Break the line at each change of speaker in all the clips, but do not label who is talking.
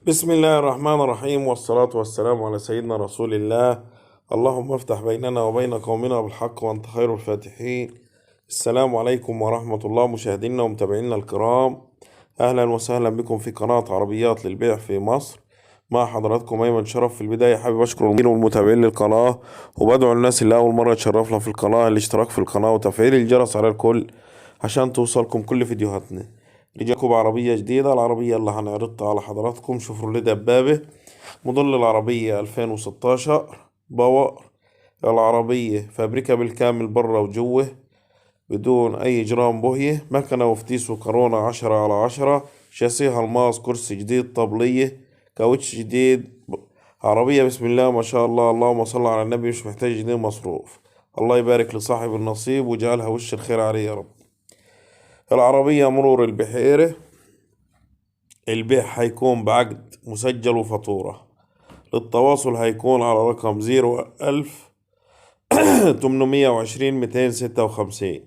بسم الله الرحمن الرحيم، والصلاة والسلام على سيدنا رسول الله. اللهم افتح بيننا وبين قومنا بالحق وأنت خير الفاتحين. السلام عليكم ورحمة الله مشاهدينا ومتابعينا الكرام. أهلا وسهلا بكم في قناة عربيات للبيع في مصر. مع حضراتكم أيمن شرف. في البداية حابب أشكر المتابعين والمتابعين للقناة، وبدعو الناس اللي أول مرة تشرفنا في القناة الاشتراك في القناة وتفعيل الجرس على الكل عشان توصلكم كل فيديوهاتنا. رجعكم بعربية جديدة. العربية اللي هنعرضها على حضراتكم شيفروليه دبابة، موديل العربية 2016 باور. العربية فابريكا بالكامل برا وجوه بدون أي جرام بهية، مكنة وفتيس وكورونا 10/10، شاسيها الماس، كرسي جديد، طبلية، كاوتش جديد. عربية بسم الله ما شاء الله، اللهم صل على النبي، مش محتاج جنيه مصروف. الله يبارك لصاحب النصيب وجعلها وش الخير عليه يا رب. العربية مرور البحيرة. البيع هيكون بعقد مسجل وفاتورة. للتواصل هيكون على رقم 01000 820 256.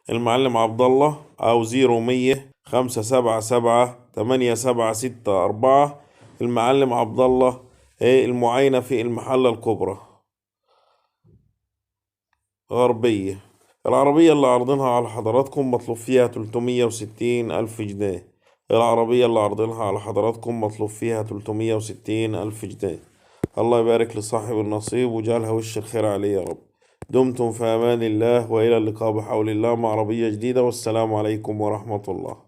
المعلم عبد الله، أو 0100 577 8764. المعلم عبد الله. المعاينة في المحلة الكبرى غربية. العربية اللي عارضينها على حضراتكم مطلوب فيها 360 ألف جنيه. العربية اللي عارضينها على حضراتكم مطلوب فيها 360 ألف جنيه. الله يبارك لصاحب النصيب وجعلها وش الخير عليه يا رب. دمتم في أمان الله، وإلى اللقاء بحول الله مع عربية جديدة، والسلام عليكم ورحمة الله.